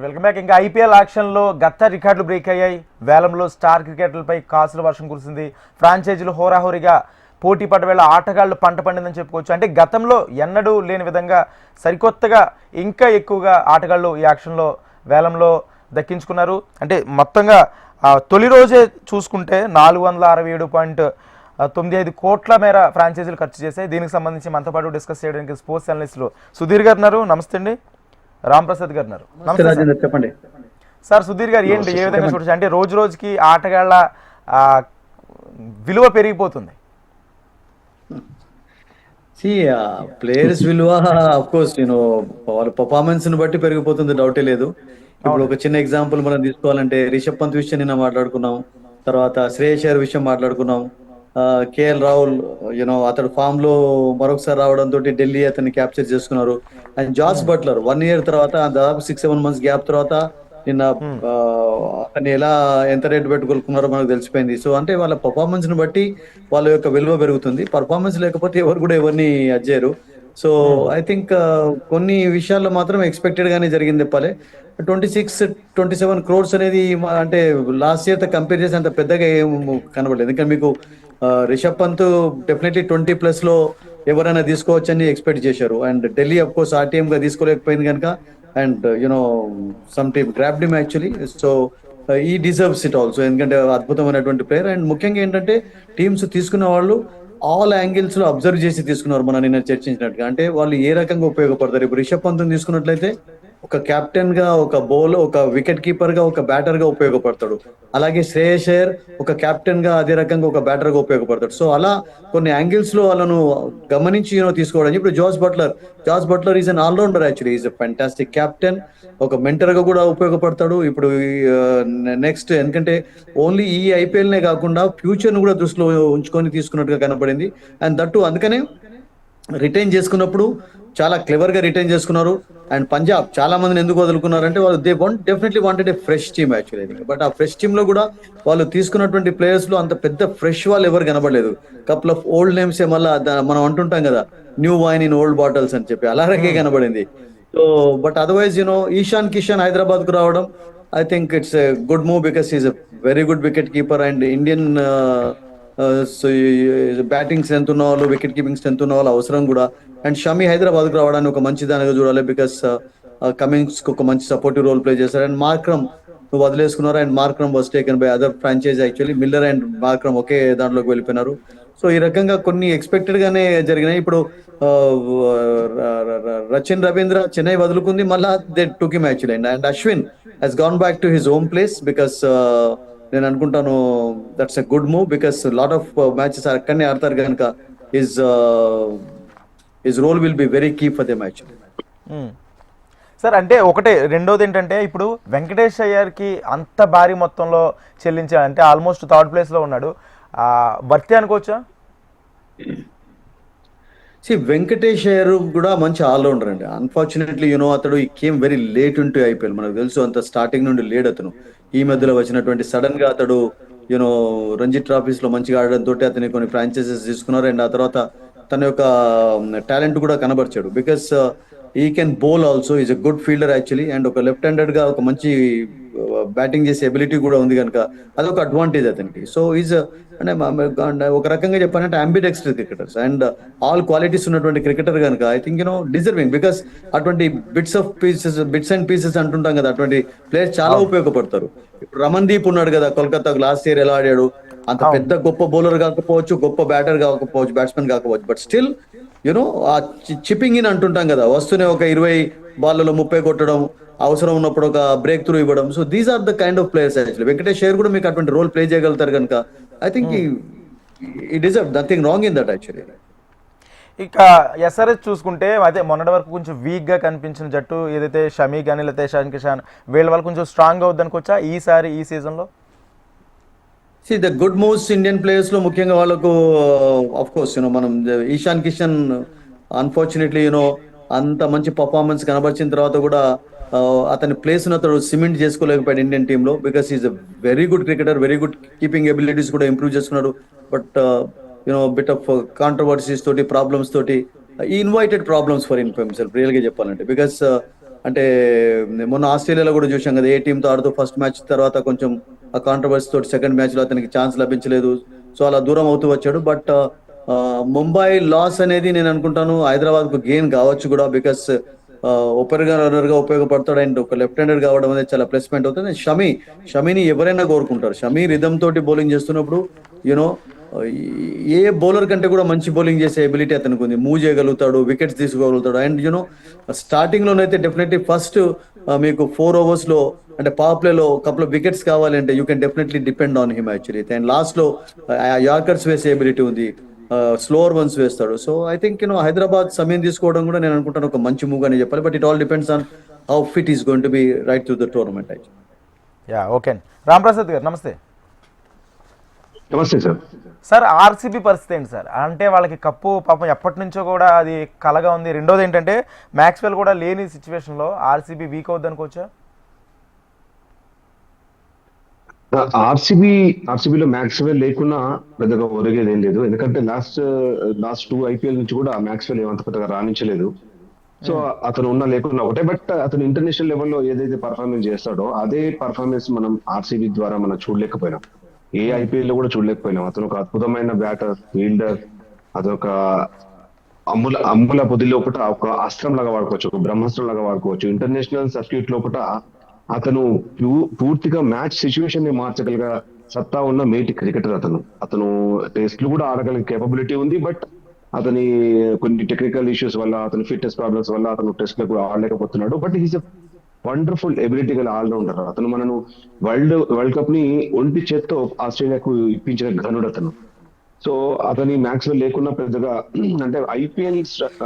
Welcome back. ఇంకా IPL యాక్షన్లో గత రికార్డులు బ్రేక్ అయ్యాయి. వేలంలో స్టార్ క్రికెటర్లపై కాసుల వర్షం కురిసింది. ఫ్రాంచైజీలు హోరాహోరీగా పోటీ పడ్డ వేళ ఆటగాళ్లు పంట పండిందని చెప్పుకోవచ్చు. అంటే గతంలో ఎన్నడూ లేని విధంగా సరికొత్తగా ఇంకా ఎక్కువగా ఆటగాళ్లు ఈ యాక్షన్లో వేలంలో దక్కించుకున్నారు. అంటే మొత్తంగా తొలి రోజే చూసుకుంటే 467.95 కోట్ల మేర ఫ్రాంచైజీలు ఖర్చు చేశాయి. దీనికి సంబంధించి మనతో పాటు డిస్కస్ చేయడానికి స్పోర్ట్స్ అనలిస్టులు సుధీర్ గారు ఉన్నారు. నమస్తే అండి. రామ్ ప్రసాద్ గారు ఉన్నారు. చెప్పండి సార్. సుధీర్ గారు ఏంటి ఏ విధంగా చూడొచ్చు? అంటే రోజు రోజుకి ఆటగాళ్ల విలువ పెరిగిపోతుంది. ప్లేయర్స్ విలువ ఆఫ్ కోర్స్ వాళ్ళ పర్ఫార్మెన్స్ ని బట్టి పెరిగిపోతుంది, డౌటే లేదు. ఇప్పుడు ఒక చిన్న ఎగ్జాంపుల్ మనం తీసుకోవాలంటే రిషబ్ పంత్ విషయం నిన్న మాట్లాడుకున్నాం, తర్వాత శ్రేయస్ అయ్యర్ విషయం మాట్లాడుకున్నాం, కేఎల్ రాహుల్ అతడు ఫామ్ లో మరొకసారి రావడంతో ఢిల్లీ అతన్ని క్యాప్చర్ చేసుకున్నారు. అండ్ జాస్ బట్లర్ 1 year తర్వాత దాదాపు 6-7 months గ్యాప్ తర్వాత నిన్న అతన్ని ఎంత రేటు పెట్టుకోలుకున్నారో మనకు తెలిసిపోయింది. సో అంటే వాళ్ళ పర్ఫార్మెన్స్ ని బట్టి వాళ్ళ యొక్క విలువ పెరుగుతుంది. పర్ఫార్మెన్స్ లేకపోతే ఎవరు కూడా ఎవరిని అజ్జేయరు. సో ఐ థింక్ కొన్ని విషయాల్లో మాత్రం ఎక్స్పెక్టెడ్ గానే జరిగింది చెప్పాలి. 26-27 crores అనేది అంటే లాస్ట్ ఇయర్ తో కంపేర్ చేసి అంత పెద్దగా ఏం కనబడలేదు. ఎందుకంటే మీకు రిషబ్ పంత్ డెఫినెట్లీ 20+ లో ఎవరైనా తీసుకోవచ్చని ఎక్స్పెక్ట్ చేశారు. And Delhi of course RTM గా తీసుకోలేకపోయింది కనుక, and some team grabbed him actually. So ఈ డిజర్వ్స్ ఇట్ ఆల్సో, ఎందుకంటే అద్భుతమైనటువంటి ప్లేయర్. అండ్ ముఖ్యంగా ఏంటంటే టీమ్స్ తీసుకున్న వాళ్ళు ఆల్ యాంగిల్స్ లో అబ్జర్వ్ చేసి తీసుకున్నారు. మనం నిన్న చర్చించినట్టుగా అంటే వాళ్ళు ఏ రకంగా ఉపయోగపడతారు. ఇప్పుడు రిషబ్ పంత్ తీసుకున్నట్లయితే ఒక కెప్టెన్ గా, ఒక బౌలర్, ఒక వికెట్ కీపర్ గా, ఒక బ్యాటర్ గా ఉపయోగపడతాడు. అలాగే శ్రేయస్ అయ్యర్ ఒక కెప్టెన్ గా, అదే రకంగా ఒక బ్యాటర్ గా ఉపయోగపడతాడు. సో అలా కొన్ని యాంగిల్స్ లో వాళ్ళను గమనించి తీసుకోవడం. ఇప్పుడు Jos Buttler is an allrounder actually. Is a fantastic captain, ఒక మెంటర్ గా కూడా ఉపయోగపడతాడు. ఇప్పుడు నెక్స్ట్ ఎందుకంటే ఓన్లీ ఈ ఐపీఎల్ నే కాకుండా ఫ్యూచర్ ను కూడా దృష్టిలో ఉంచుకొని తీసుకున్నట్టుగా కనపడింది. అండ్ దట్టు అందుకనే రిటైన్ చేసుకున్నప్పుడు చాలా క్లెవర్ గా రిటైన్ చేసుకున్నారు. అండ్ పంజాబ్ చాలా మందిని ఎందుకు వదులుకున్నారంటే వాళ్ళు definitely wanted a fresh team actually. But ఆ ఫ్రెష్ టీమ్ లో కూడా వాళ్ళు తీసుకున్నటువంటి ప్లేయర్స్ లో అంత పెద్ద ఫ్రెష్ వాళ్ళు ఎవరు కనబడలేదు. కపుల్ ఆఫ్ ఓల్డ్ నేమ్స్ మళ్ళీ మనం అంటుంటాం కదా, new wine in old bottles అని చెప్పి, అలాగే కనబడింది. So but otherwise Ishan Kishan Hyderabad కు రావడం I think it's a good move because is a very good wicket keeper. And Indian batting strength ఉన్న వాళ్ళు, వికెట్ కీపింగ్ స్ట్రెంత్ ఉన్న వాళ్ళు అవసరం కూడా. అండ్ షమి హైదరాబాద్ కు రావడానికి ఒక మంచి దానిగా చూడాలి, బికాస్ కమింగ్స్ కు ఒక మంచి సపోర్టివ్ రోల్ ప్లే చేశారు. అండ్ మార్క్రమ్ వదిలేసుకున్నారు. And Markram was taken by other franchise actually. Miller and Markram ఒకే దాంట్లోకి వెళ్ళిపోయినారు. సో ఈ రకంగా కొన్ని ఎక్స్పెక్టెడ్ గానే జరిగినాయి. ఇప్పుడు రచిన్ రవీంద్ర చెన్నై వదులుకుంది, మళ్ళా they took him actually. And Ashwin he's gone back to his home place because నేను అనుకుంటాను that's a good move because lot of matches అక్కడనే ఆడతారు కనుక his role will be very key for the match. Sir అంటే ఒకటే, రెండోది ఏంటంటే ఇప్పుడు వెంకటేష్ అయ్యర్కి అంత భారీ మొత్తంలో చెల్లించాలంటే ఆల్మోస్ట్ థర్డ్ ప్లేస్లో ఉన్నాడు, వర్తి అనుకోవచ్చా? వెంకటేష్ అయ్యర్ కూడా మంచి ఆల్రౌండర్ అండి. అన్ఫార్చునేట్లీ అతడు ఈ came very late into IPL. మనకు తెలుసు అంత స్టార్టింగ్ నుండి లేడు అతను. ఈ మధ్యలో వచ్చినటువంటి సడన్ గా అతడు రంజీ ట్రాఫీస్ లో మంచిగా ఆడడంతో అతని కొన్ని ఫ్రాంచైజెస్ తీసుకున్నారు. అండ్ ఆ తర్వాత తన యొక్క టాలెంట్ కూడా కనబరిచాడు. బికాస్ ఈ can bowl also, is a good fielder actually. And ఒక లెఫ్ట్ హ్యాండెడ్ గా ఒక మంచి బ్యాటింగ్ చేసే ఎబిలిటీ కూడా ఉంది కనుక అదొక అడ్వాంటేజ్ అతనికి. సో ఈజ్ అంటే ఒక రకంగా చెప్పాలంటే అంబిడెక్స్టర్ క్రికెటర్స్ అండ్ ఆల్ క్వాలిటీస్ ఉన్నటువంటి క్రికెటర్ కనుక ఐ థింక్ డిజర్వింగ్. బికాస్ అటువంటి బిట్స్ అండ్ పీసెస్ అంటుంటాం కదా, అటువంటి ప్లేయర్స్ చాలా ఉపయోగపడతారు. ఇప్పుడు రమణ్దీప్ ఉన్నాడు కదా కోల్కతాకు, లాస్ట్ ఇయర్ ఎలా ఆడాడు. అంత పెద్ద గొప్ప బౌలర్ కాకపోవచ్చు, గొప్ప బ్యాటర్ కాకపోవచ్చు, బ్యాట్స్మెన్ కాకపోవచ్చు, బట్ స్టిల్ ఆ చిప్పింగ్ ఇన్ అంటుంటాం కదా, వస్తూనే ఒక 20 బాల్లలో 30 కొట్టడం, అవసరం ఉన్నప్పుడు ఒక బ్రేక్ త్రూ ఇవ్వడం. So these are the kind of players actually. Venkatesh Iyer కూడా మీకు అటువంటి రోల్ ప్లే చేయగలుగుతారు కనుక ఐ థింక్ ఈ deserve nothing wrong in that actually. ఇక ఎస్ఆర్ఎస్ చూసుకుంటే అదే మొన్నటి వరకు కొంచెం వీక్గా కనిపించిన జట్టు ఏదైతే షమీ కానీ లేకపోతే ఇషాన్ కిషాన్ వీళ్ళ వాళ్ళు కొంచెం స్ట్రాంగ్ అవుద్ది అనుకోవచ్చా ఈసారి ఈ సీజన్లో? The good moves Indian players లో ముఖ్యంగా వాళ్ళకు ఆఫ్ కోర్స్ మనం ఈశాన్ కిషన్ అన్ఫార్చునేట్లీ అంత మంచి పర్ఫార్మెన్స్ కనబరిచిన తర్వాత కూడా అతని ప్లేస్ అతడు సిమెంట్ చేసుకోలేకపోయాడు ఇండియన్ టీమ్ లో. Because is a very good cricketer, very good keeping abilities కూడా ఇంప్రూవ్ చేసుకున్నాడు. బట్ బిట్ ఆఫ్ కాంట్రవర్సీస్ తోటి, ప్రాబ్లమ్స్ తోటి, ఈ invited problems for himself real గా చెప్పాలంటే. బికాస్ అంటే మొన్న ఆస్ట్రేలియాలో కూడా చూసాం కదా, ఏ టీంతో ఆడుతూ ఫస్ట్ మ్యాచ్ తర్వాత కొంచెం ఆ కాంట్రవర్సీ తోటి సెకండ్ మ్యాచ్ లో అతనికి ఛాన్స్ లభించలేదు. సో అలా దూరం అవుతూ వచ్చాడు. బట్ ముంబై లాస్ అనేది నేను అనుకుంటాను హైదరాబాద్ కు గెయిన్ కావచ్చు కూడా, బికాస్ ఓపెనర్ గా రన్నర్ గా ఉపయోగపడతాడు అండ్ ఒక లెఫ్ట్ హ్యాండెడ్ కావడం అనేది చాలా ప్లస్ పాయింట్ అవుతుంది. షమీని ఎవరైనా కోరుకుంటారు. షమీ రిధమ్ తోటి బౌలింగ్ చేస్తున్నప్పుడు యూనో ఏ బౌలర్ కంటే కూడా మంచి బౌలింగ్ చేసే ఎబిలిటీ అతనికి ఉంది. మూవ్ చేయగలుగుతాడు, వికెట్స్ తీసుకోగలుగుతాడు. అండ్ స్టార్టింగ్ లోనైతే డెఫినెట్లీ ఫస్ట్ మీకు 4 overs లో అంటే పవర్ ప్లే లో కపుల్ ఆఫ్ వికెట్స్ కావాలంటే you can definitely depend on him actually. And last లో యార్కర్స్ వేసే ఎబిలిటీ ఉంది, స్లోవర్ వన్స్ వేస్తాడు. సో ఐ థింక్ హైదరాబాద్ సమయం తీసుకోవడం కూడా నేను అనుకుంటాను ఒక మంచి మూవ్ అని చెప్పాలి. But it all depends on how fit is going to be right to the tournament actually. Yeah okay అండి. రాంప్రసాద్ గారు నమస్తే. నమస్తే సార్. సార్ ఆర్సీబీ పరిస్థితి ఏంటి సార్? అంటే వాళ్ళకి కప్పు పాపం ఎప్పటి నుంచో కూడా అది కలగా ఉంది. రెండోది ఏంటంటే మ్యాక్స్వెల్ కూడా లేని సిచ్యువేషన్లో ఆర్సీబీ వీక్ అవుద్ది అనుకోవచ్చా? ఆర్సీబీలో మ్యాక్స్వెల్ లేకున్నా పెద్దగా ఒరిగేది ఏం లేదు. ఎందుకంటే లాస్ట్ 2 IPL నుంచి కూడా మ్యాక్స్వెల్ ఏమంత పెద్దగా రాణించలేదు. సో అతను ఉన్నా లేకున్నా ఒకటే. బట్ అతను ఇంటర్నేషనల్ లెవెల్లో ఏదైతే పర్ఫార్మెన్స్ చేస్తాడో అదే పర్ఫార్మెన్స్ మనం ఆర్సీబీ ద్వారా మనం చూడలేకపోయినాం. ఏ IPL లో కూడా చూడలేకపోయినాం. అతను ఒక అద్భుతమైన బ్యాటర్, ఫీల్డర్. అదొక అమ్ముల పొది లోపల ఒక అస్త్రం లాగా వాడుకోవచ్చు, ఒక బ్రహ్మాస్త్రం లాగా వాడుకోవచ్చు. ఇంటర్నేషనల్ సర్క్యూట్ లోపల అతను పూర్తిగా మ్యాచ్ సిచ్యువేషన్ ని మార్చగలిగ సత్తా ఉన్న మేటి క్రికెటర్ అతను టెస్ట్లు కూడా ఆడగలిగే కేపబిలిటీ ఉంది. బట్ అతని కొన్ని టెక్నికల్ ఇష్యూస్ వల్ల, అతని ఫిట్నెస్ ప్రాబ్లమ్స్ వల్ల అతను టెస్ట్ లో కూడా ఆడలేకపోతున్నాడు. But is a wonderful ability గల ఆల్రౌండర్. అతను మనను వరల్డ్ కప్ ని ఒంటి చేత్తో ఆస్ట్రేలియాకు ఇప్పించిన ఘనుడు అతను. సో అతని మ్యాక్స్వెల్ లేకున్నా పెద్దగా అంటే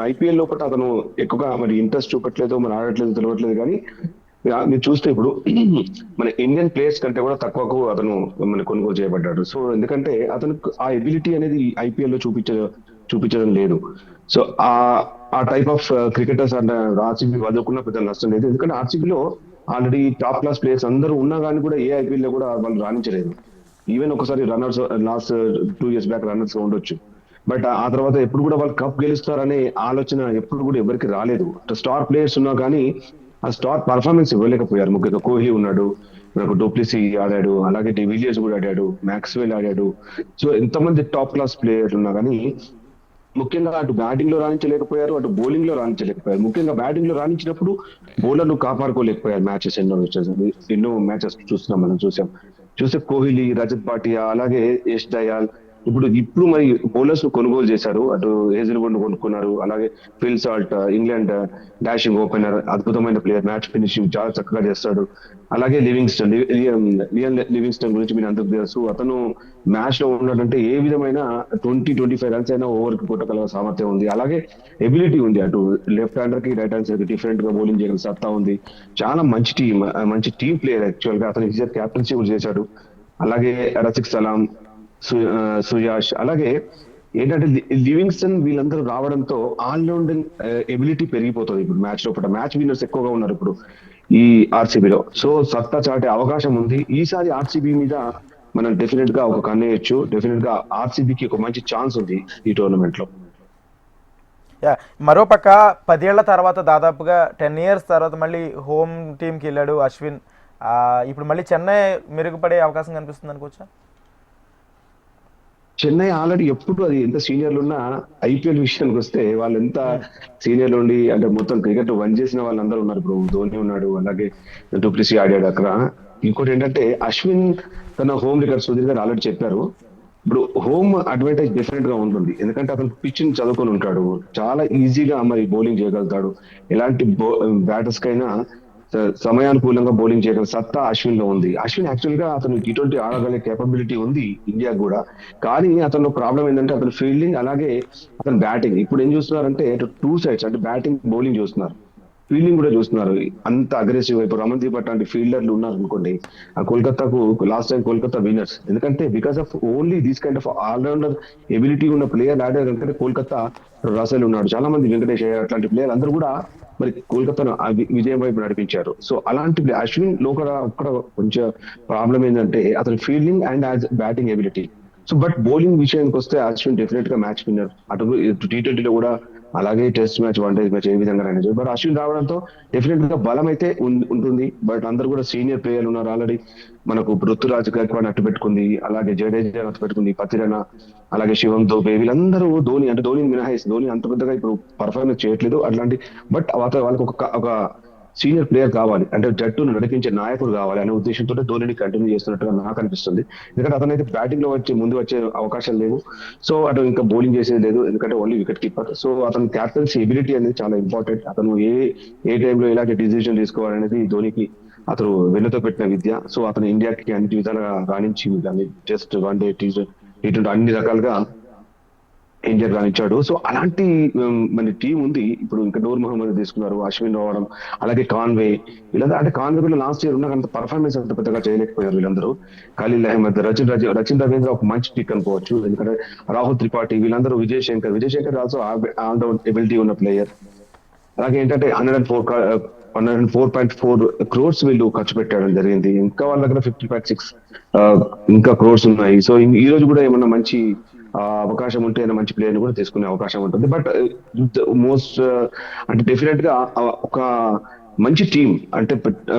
ఐపీఎల్ లోపల అతను ఎక్కువగా మరి ఇంట్రెస్ట్ చూపట్లేదు, మరి ఆడట్లేదు తెలియట్లేదు. కానీ మీరు చూస్తే ఇప్పుడు మన ఇండియన్ ప్లేయర్స్ కంటే కూడా తక్కువకు అతను మన కొనుగోలు చేయబడ్డాడు. సో ఎందుకంటే అతను ఆ ఎబిలిటీ అనేది ఐపీఎల్ లో చూపించడం లేదు. సో ఆ టైప్ ఆఫ్ క్రికెటర్స్ అంటే ఆర్సీబీ వదులుకున్న పెద్ద నష్టం లేదు. ఎందుకంటే ఆర్సీబీలో ఆల్రెడీ టాప్ క్లాస్ ప్లేయర్స్ అందరూ ఉన్నా కానీ కూడా ఏ ఐపీఎల్ లో కూడా వాళ్ళు రాణించలేదు. ఈవెన్ ఒకసారి runners last 2 years back runners గా ఉండొచ్చు. బట్ ఆ తర్వాత ఎప్పుడు కూడా వాళ్ళు కప్ గెలుస్తారనే ఆలోచన ఎప్పుడు కూడా ఎవరికి రాలేదు. స్టార్ ప్లేయర్స్ ఉన్నా కానీ ఆ స్టార్ పర్ఫార్మెన్స్ ఇవ్వలేకపోయారు. ముఖ్యంగా కోహ్లీ ఉన్నాడు, మనకు డూప్లిసీ ఆడాడు, అలాగే డివిలియర్స్ కూడా ఆడాడు, మ్యాక్స్వెల్ ఆడాడు. సో ఎంతమంది టాప్ క్లాస్ ప్లేయర్లు ఉన్నా కానీ ముఖ్యంగా అటు బ్యాటింగ్ లో రాణించలేకపోయారు, అటు బౌలింగ్ లో రాణించలేకపోయారు. ముఖ్యంగా బ్యాటింగ్ లో రాణించినప్పుడు బౌలర్లు కాపాడుకోలేకపోయారు. ఎన్నో మ్యాచెస్ చూస్తే కోహ్లీ, రజత్ పాటియా, అలాగే యష్ దయాల్ ఇప్పుడు మరి బౌలర్స్ ను కొనుగోలు చేశారు. అటు హేజల్వుడ్ కొనుక్కున్నారు, అలాగే Phil Salt, England dashing opener, అద్భుతమైన ప్లేయర్, మ్యాచ్ ఫినిషింగ్ చాలా చక్కగా చేస్తాడు. అలాగే లివింగ్స్టన్ గురించి మీరు అందరికి తెలుసు. అతను మ్యాచ్ లో ఉన్నాడంటే ఏ విధమైన 20-25 runs అయినా ఓవర్ కి కొట్టగల సామర్థ్యం ఉంది. అలాగే ఎబిలిటీ ఉంది. అటు లెఫ్ట్ హ్యాండర్ కి రైట్ హ్యాండ్ సైడ్ డిఫరెంట్ గా బౌలింగ్ చేయగల సత్తా ఉంది. చాలా మంచి టీమ్ ప్లేయర్ యాక్చువల్ గా. అతను క్యాప్టెన్సీ కూడా చేశాడు. అలాగే రసిక్ సలాం, సుయాష్, అలాగే ఏంటంటే లివింగ్స్టన్ వీళ్ళందరూ రావడంతో ఆల్రౌండింగ్ ఎబిలిటీ పెరిగిపోతుంది. ఇప్పుడు మ్యాచ్ లోపల మ్యాచ్ విన్నర్స్ ఎక్కువగా ఉన్నారు ఇప్పుడు ఈ ఆర్సీబీలో. సో సత్తా చాటే అవకాశం ఉంది. ఈసారి ఆర్సీబీ మీద మనం డెఫినెట్ గా ఒక కన్నేయచ్చు. డెఫినెట్ గా ఆర్సీబీకి ఒక మంచి ఛాన్స్ ఉంది ఈ టోర్నమెంట్ లో. మరోపక్క 10 ఏళ్ల తర్వాత దాదాపుగా 10 years తర్వాత మళ్ళీ హోమ్ టీంకి వెళ్ళాడు అశ్విన్. ఇప్పుడు మళ్ళీ చెన్నై మెరుగుపడే అవకాశం కనిపిస్తుంది అనుకోవచ్చా? చెన్నై ఆల్రెడీ ఎప్పుడు అది ఎంత సీనియర్లు ఉన్నా ఐపీఎల్ విషయానికి వస్తే వాళ్ళు ఎంత సీనియర్లు ఉండి అంటే మొత్తం క్రికెట్ వన్ చేసిన వాళ్ళందరూ ఉన్నారు. ఇప్పుడు ధోని ఉన్నాడు, అలాగే డూప్లిసీ ఆడాడు అక్కడ. ఇంకోటి ఏంటంటే అశ్విన్ తన హోమ్ రికార్డ్ సుధీర్ గారు ఆల్రెడీ చెప్పారు. ఇప్పుడు హోమ్ అడ్వాంటేజ్ డిఫరెంట్ గా ఉంటుంది. ఎందుకంటే అతను పిచ్ ని చదువుకొని ఉంటాడు, చాలా ఈజీగా మరి బౌలింగ్ చేయగలుగుతాడు. ఎలాంటి బ్యాటర్స్ కైనా సమయానుకూలంగా బౌలింగ్ చేయడం సత్తా అశ్విన్ లో ఉంది. అశ్విన్ యాక్చువల్ గా అతను T20 ఆడగలిగే కేపబిలిటీ ఉంది ఇండియా కూడా. కానీ అతను ప్రాబ్లం ఏంటంటే అతను ఫీల్డింగ్, అలాగే అతను బ్యాటింగ్. ఇప్పుడు ఏం చూస్తున్నారంటే 2 sides అంటే బ్యాటింగ్ బౌలింగ్ చూస్తున్నారు, ఫీల్డింగ్ కూడా చూస్తున్నారు. అంత అగ్రెసివ్. ఇప్పుడు రమణ్దీప్ అట్లాంటి ఫీల్డర్లు ఉన్నారు అనుకోండి, ఆ కోల్కతాకు లాస్ట్ టైం కోల్కతా విన్నర్స్. ఎందుకంటే because of only these kind of allrounder ability ఉన్న ప్లేయర్ ఆడారు. ఎందుకంటే కోల్కతా రసెల్ ఉన్నాడు, చాలా మంది వెంకటేష్ అయ్యారు, అట్లాంటి ప్లేయర్ అందరూ కూడా మరి కోల్కతాను విజయం వైపు నడిపించారు. సో అలాంటి అశ్విన్ లో కూడా ఒక్కడ కొంచెం ప్రాబ్లం ఏంటంటే అతని fielding and as batting ability. So but bowling విషయానికి వస్తే అశ్విన్ డెఫినెట్ గా మ్యాచ్ విన్నర్. అటు T20లో కూడా అలాగే test match, one day match ఏ విధంగా అయినా బట్ అశ్విన్ రావడంతో డెఫినెట్ గా బలం అయితే ఉంటుంది. బట్ అందరు కూడా సీనియర్ ప్లేయర్లు ఉన్నారు ఆల్రెడీ. మనకు ఋతురాజ్ గైక్వాడ్ అట్టు పెట్టుకుంది, అలాగే జడేజా అట్టు పెట్టుకుంది, పతిరణ, అలాగే శివం దూబే, వీళ్ళందరూ ధోని అంటే ధోని మినహాయిస్, ధోని అంత పెద్దగా ఇప్పుడు పర్ఫార్మెన్స్ చేయట్లేదు అట్లాంటి. బట్ వాళ్ళకి ఒక సీనియర్ ప్లేయర్ కావాలి, అంటే జట్టును నడిపించే నాయకుడు కావాలి అనే ఉద్దేశంతో ధోనిని కంటిన్యూ చేస్తున్నట్టుగా నాకు అనిపిస్తుంది. ఎందుకంటే అతనైతే బ్యాటింగ్ లో ముందు వచ్చే అవకాశం లేవు. సో అటు ఇంకా బౌలింగ్ చేసేది లేదు, ఎందుకంటే ఓన్లీ వికెట్ కీపర్. సో అతని క్యాప్టెన్సీ ఎబిలిటీ అనేది చాలా ఇంపార్టెంట్. అతను ఏ టైంలో ఎలాంటి డిసిజన్ తీసుకోవాలనేది ధోనికి అతను వెన్నుతో పెట్టిన విద్య. సో అతను ఇండియాకి అన్ని విధాలుగా రాణించి దాన్ని జస్ట్ వన్ డే టీ20 అన్ని రకాలుగా ఇండియా రాణించాడు. సో అలాంటి మన టీం ఉంది. ఇప్పుడు ఇంకా నూర్ మహమ్మద్ తీసుకున్నారు, అశ్విన్ రావడం, అలాగే కాన్వే, వీళ్ళందరూ అంటే కాన్వే కూడా లాస్ట్ ఇయర్ ఉన్న పర్ఫార్మెన్స్ అంత పెద్దగా చేయలేకపోయారు వీళ్ళందరూ. ఖలీల్ అహ్మద్, రచిన్ రవీంద్ర ఒక మంచి పిక్ అనుకోవచ్చు, ఎందుకంటే రాహుల్ త్రిపాఠి, వీళ్ళందరూ Vijay Shankar also all round ability ఉన్న ప్లేయర్. అలాగే ఏంటంటే 104.4 crores వీళ్ళు ఖర్చు పెట్టడం జరిగింది. ఇంకా వాళ్ళ దగ్గర 50.6 ఇంకా క్రోర్స్ ఉన్నాయి. సో ఈ రోజు కూడా ఏమన్నా మంచి అవకాశం ఉంటే ఏమైనా మంచి ప్లేయర్ కూడా తీసుకునే అవకాశం ఉంటుంది. బట్ మోస్ట్ అంటే డెఫినెట్ గా ఒక మంచి టీం అంటే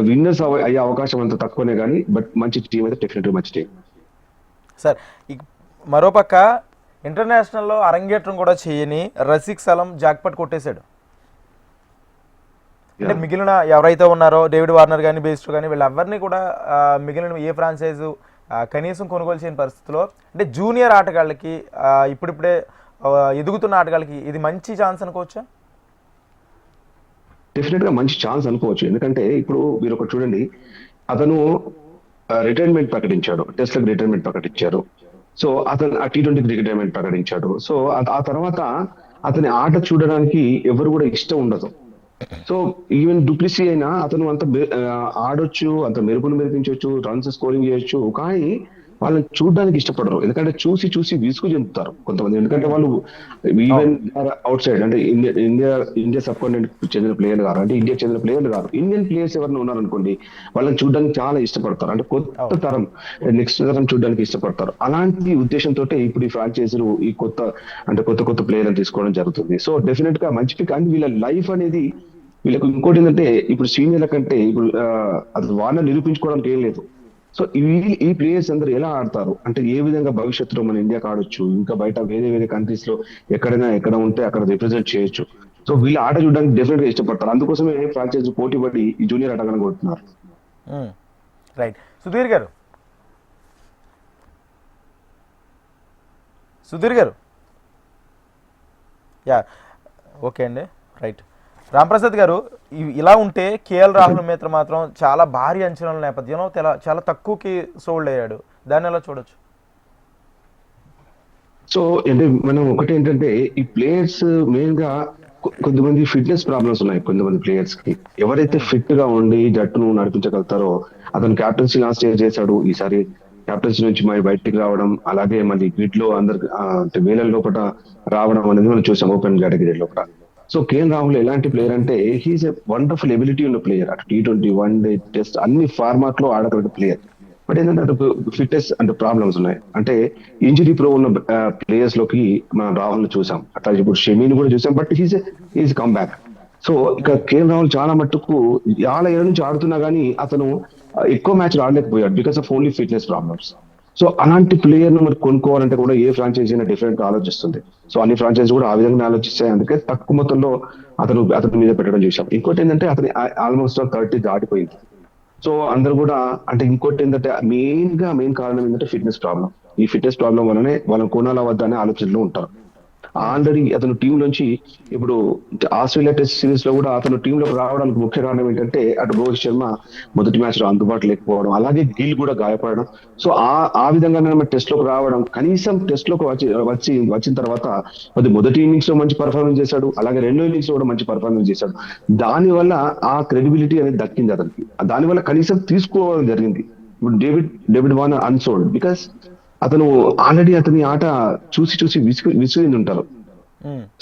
విన్నర్స్ అయ్యే అవకాశం అంత తక్కువనే కానీ, బట్ మంచి టీం అయితే డెఫినెట్ గా మంచి టీం. సార్ మరోపక్క ఇంటర్నేషనల్లో అరంగేట్రం కూడా చేయని రసిక్ సలం జాక్పట్ కొట్టేశాడు. అంటే మిగిలిన ఎవరైతే ఉన్నారో డేవిడ్ వార్నర్ కానీ బేస్టో కానీ వీళ్ళెవరిని కూడా మిగిలిన ఏ ఫ్రాంచైజు కనీసం కొనుగోలు చేయని పరిస్థితిలో, అంటే జూనియర్ ఆటగాళ్ళకి ఇప్పుడిప్పుడే ఎదుగుతున్న ఆటగాళ్ళకి ఇది మంచి ఛాన్స్ అనుకోవచ్చా? డెఫినెట్ గా మంచి ఛాన్స్ అనుకోవచ్చు. ఎందుకంటే ఇప్పుడు మీరు ఒకటి చూడండి, అతను రిటైర్మెంట్ ప్రకటించాడు, టెస్ట్ లకు రిటైర్మెంట్ ప్రకటించారు. సో అతను ఆ టీ20 రిటైర్మెంట్ ప్రకటించాడు. సో ఆ తర్వాత అతని ఆట చూడడానికి ఎవరు కూడా ఇష్టం ఉండదు. సో ఈవెన్ డూప్లిసీ అయినా అతను అంత ఆడొచ్చు, అంత మెరుపును మెరిపించవచ్చు, రన్స్ స్కోరింగ్ చేయొచ్చు, కానీ వాళ్ళని చూడడానికి ఇష్టపడరు. ఎందుకంటే చూసి విసుగు చెందుతారు కొంతమంది. ఎందుకంటే వాళ్ళు ఈవెన్ అవుట్ సైడ్ అంటే ఇండియా సబ్ కాంటినెంట్ చెందిన ప్లేయర్లు కాదు, అంటే ఇండియాకి చెందిన ప్లేయర్లు కాదు, ఇండియన్ ప్లేయర్స్ ఎవరైనా ఉన్నారనుకోండి వాళ్ళని చూడడానికి చాలా ఇష్టపడతారు. అంటే కొత్త తరం, నెక్స్ట్ తరం చూడడానికి ఇష్టపడతారు. అలాంటి ఉద్దేశంతో ఇప్పుడు ఈ ఫ్రాంచైజీలు ఈ కొత్త ప్లేయర్లను తీసుకోవడం జరుగుతుంది. సో డెఫినెట్ గా మంచి పిక్. అండ్ వీళ్ళ లైఫ్ అనేది వీళ్ళకు ఇంకోటి ఏంటంటే ఇప్పుడు సీనియర్ల కంటే ఇప్పుడు అది వాళ్ళని నిరూపించుకోవడానికి ఏం లేదు. సో ఈ ప్లేయర్స్ అందరూ ఎలా ఆడతారు అంటే ఏ విధంగా భవిష్యత్తులో మన ఇండియాకి ఆడొచ్చు, ఇంకా బయట వేరే కంట్రీస్ లో ఎక్కడ ఉంటే అక్కడ రిప్రజెంట్ చేయొచ్చు. సో వీళ్ళు ఆట చూడడానికి డెఫినెట్ గా ఇష్టపడతారు. అందుకోసమే ఫ్రాంచైజీ పోటీ పడి ఈ జూనియర్ ఆటగాళ్ళని కొడుతున్నారు. రైట్. సుధీర్ గారు యా ఓకే అండి. రైట్. రాంప్రసాద్ గారు, ఇలా ఉంటే కేఎల్ రాహుల్ మిత్ర మాత్రం చాలా భారీ అంచనాల నేపథ్యంలో చాలా తక్కువకి సోల్డ్ అయ్యాడు. దాన్ని ఎలా చూడొచ్చు? సో అంటే మనం ఒకటి ఏంటంటే ఈ ప్లేయర్స్ మెయిన్ గా కొంతమంది ఫిట్నెస్ ప్రాబ్లమ్స్ ఉన్నాయి. కొంతమంది ప్లేయర్స్ కి ఎవరైతే ఫిట్ గా ఉండి జట్టును నడిపించగలుగుతారో, అతను క్యాప్టెన్సీ లాస్ట్ ఇయర్ చేశాడు, ఈసారి క్యాప్టెన్సీ నుంచి మరి బయటికి రావడం, అలాగే మళ్ళీ గ్రిడ్ లో అందరికి అంటే వేల లోపల రావడం అనేది మనం చూసాం ఓపెన్ కేటగిరీ లోపల. సో కేఎల్ రాహుల్ ఎలాంటి ప్లేయర్ అంటే హీఈస్ ఎ వండర్ఫుల్ ఎబిలిటీ ఉన్న ప్లేయర్. అటు టీ20, వన్ డే, టెస్ట్ అన్ని ఫార్మాట్ లో ఆడగలిగే ప్లేయర్. బట్ ఏంటంటే అటు ఫిట్నెస్ అంటే ప్రాబ్లమ్స్ ఉన్నాయి. అంటే ఇంజరీ ప్రో ఉన్న ప్లేయర్స్ లోకి మనం రాహుల్ చూసాం, అట్లా ఇప్పుడు షమీని కూడా చూసాం. But he's come back. So ఇక కేఎల్ రాహుల్ చాలా మట్టుకు చాలా ఏళ్ళ నుంచి ఆడుతున్నా గానీ అతను ఎక్కువ మ్యాచ్ ఆడలేకపోయాడు because of only fitness problems. So అలాంటి ప్లేయర్ ను మరి కొనుక్కోవాలంటే కూడా ఏ ఫ్రాంచైజీ అయినా డిఫరెంట్ గా ఆలోచిస్తుంది. సో అన్ని ఫ్రాంచైజీ కూడా ఆ విధంగా ఆలోచిస్తాయి. అందుకే తక్కువ మొత్తంలో అతని మీద పెట్టడం చూసాం. ఇంకోటి ఏంటంటే అతని ఆల్మోస్ట్ 30 దాటిపోయింది. సో అందరు కూడా అంటే ఇంకోటి ఏంటంటే మెయిన్ కారణం ఏంటంటే ఫిట్నెస్ ప్రాబ్లం. ఈ ఫిట్నెస్ ప్రాబ్లం వల్లనే వాళ్ళని కొనాలా వద్ద అనే ఆలోచనలో ఉంటారు. ఆల్రెడీ అతను టీం నుంచి ఇప్పుడు ఆస్ట్రేలియా టెస్ట్ సిరీస్ లో కూడా అతను టీంలోకి రావడానికి ముఖ్య కారణం ఏంటంటే అటు రోహిత్ శర్మ మొదటి మ్యాచ్ లో అందుబాటులో లేకపోవడం, అలాగే గిల్ కూడా గాయపడడం. సో ఆ విధంగా టెస్ట్ లోకి రావడం, కనీసం టెస్ట్ లోకి వచ్చిన తర్వాత మొదటి ఇన్నింగ్స్ లో మంచి పర్ఫార్మెన్స్ చేశాడు, అలాగే రెండో ఇన్నింగ్స్ లో కూడా మంచి పర్ఫార్మెన్స్ చేశాడు. దానివల్ల ఆ క్రెడిబిలిటీ అనేది దక్కింది అతనికి. దానివల్ల కనీసం తీసుకోవడం జరిగింది. ఇప్పుడు డేవిడ్ వార్నర్ అన్సోల్డ్ బికాస్ అతను ఆల్రెడీ అతని ఆట చూసి విసిగింది ఉంటారు.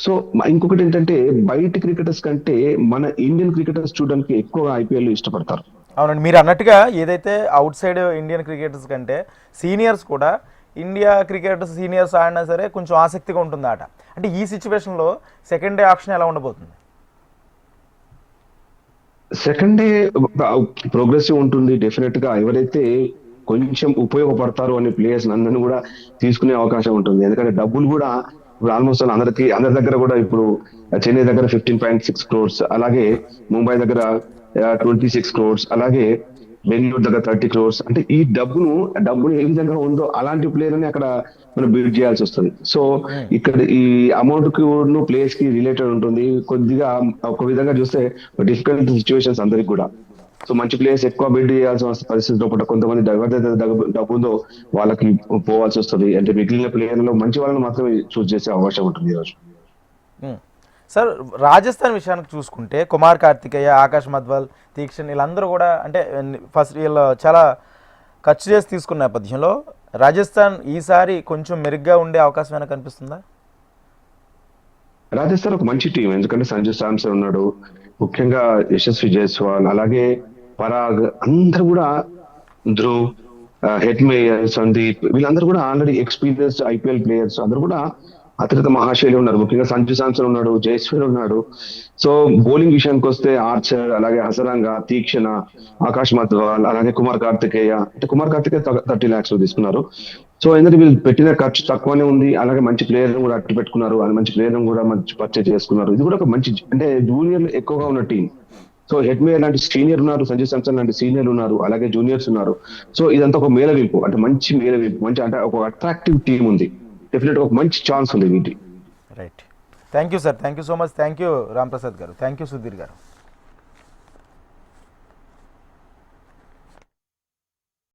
సో ఇంకొకటి ఏంటంటే బయట క్రికెటర్స్ కంటే మన ఇండియన్ క్రికెటర్స్ చూడడానికి ఎక్కువగా ఐపీఎల్ ఇష్టపడతారు. అవునండి, మీరు అన్నట్టుగా ఏదైతే అవుట్ సైడ్ ఇండియన్ క్రికెటర్స్ కంటే సీనియర్స్ కూడా ఇండియా క్రికెట్ సీనియర్స్ ఆడినా సరే కొంచెం ఆసక్తిగా ఉంటుంది ఆట. అంటే ఈ సిచ్యువేషన్లో సెకండ్ డే ఆప్షన్ ఎలా ఉండబోతుంది? సెకండ్ డే ప్రోగ్రెసివ్ ఉంటుంది డెఫినెట్ గా. ఎవరైతే కొంచెం ఉపయోగపడతారు అనే ప్లేయర్స్ అందరినీ కూడా తీసుకునే అవకాశం ఉంటుంది. ఎందుకంటే డబ్బులు కూడా ఇప్పుడు ఆల్మోస్ట్ అందరి దగ్గర కూడా ఇప్పుడు చెన్నై దగ్గర 15.6 crores, అలాగే ముంబై దగ్గర 26 crores, అలాగే బెంగళూరు దగ్గర 30 crores. అంటే ఈ డబ్బును ఏ విధంగా ఉందో అలాంటి ప్లేయర్ అని అక్కడ మనం బిల్డ్ చేయాల్సి వస్తుంది. సో ఇక్కడ ఈ అమౌంట్ కి ప్లేయర్స్ కి రిలేటెడ్ ఉంటుంది. కొద్దిగా ఒక విధంగా చూస్తే డిఫికల్ట్ సిచ్యువేషన్స్ అందరికి కూడా. సో మంచి ప్లేయర్స్ ఎక్కువ బిల్డ్ చేయాల్సిన పరిస్థితిలో కూడా కొంతమంది ఎవరిదైతే డబ్బు ఉందో వాళ్ళకి పోవాల్సి వస్తుంది. అంటే మిగిలిన ప్లేయర్లో మంచి వాళ్ళని మాత్రమే చూస్ చేసే అవకాశం ఉంటుంది ఈరోజు. సార్, రాజస్థాన్ విషయానికి చూసుకుంటే కుమార్ కార్తికేయ, ఆకాష్ మధ్వాల్, తీక్షణ్ వీళ్ళందరూ కూడా అంటే ఫస్ట్ వీళ్ళు చాలా ఖర్చు చేసి తీసుకున్న నేపథ్యంలో రాజస్థాన్ ఈసారి కొంచెం మెరుగ్గా ఉండే అవకాశం ఏమైనా కనిపిస్తుందా? రాజస్థాన్ ఒక మంచి టీం, ఎందుకంటే సంజు శాంసన్ ఉన్నాడు, ముఖ్యంగా యశస్వి జైస్వాల్, అలాగే పరాగ్, అందరూ కూడా ధ్రువ్, హెట్మేయర్, సందీప్, వీళ్ళందరూ కూడా ఆల్రెడీ ఎక్స్పీరియన్స్డ్ ఐపీఎల్ ప్లేయర్స్. అందరూ కూడా అతిరిక్త మహాశైలి ఉన్నారు. ముఖ్యంగా సంజు శాంసన్ ఉన్నాడు, జైస్వాల్ ఉన్నాడు. సో బౌలింగ్ విషయానికి వస్తే ఆర్చర్, అలాగే హసరంగా, తీక్షణ, ఆకాష్ మధ్వాల్, అలాగే కుమార్ కార్తికేయ. అంటే కుమార్ కార్తికేయ 30 lakhs తీసుకున్నారు. సో ఎందుకంటే వీళ్ళు పెట్టిన ఖర్చు తక్కువనే ఉంది, అలాగే మంచి ప్లేయర్ కూడా అట్టు పెట్టుకున్నారు, అది మంచి ప్లేయర్ కూడా మంచి పర్చేజ్ చేసుకున్నారు. ఇది కూడా ఒక మంచి, అంటే జూనియర్లు ఎక్కువగా ఉన్న టీం. సో హెట్మేయర్ లాంటి సీనియర్ ఉన్నారు, సంజయ్ శాంసన్ లాంటి సీనియర్ ఉన్నారు, అలాగే జూనియర్స్ ఉన్నారు. సో ఇదంతా ఒక మేళవింపు, అంటే మంచి మేళవింపు, మంచి అంటే ఒక అట్రాక్టివ్ టీం ఉంది. డెఫినెట్ ఒక మంచి ఛాన్స్ ఉంది వీటి. Right. Thank you sir, thank you so much. Thank you Ram Prasad గారు, థ్యాంక్ యూ సుధీర్ గారు.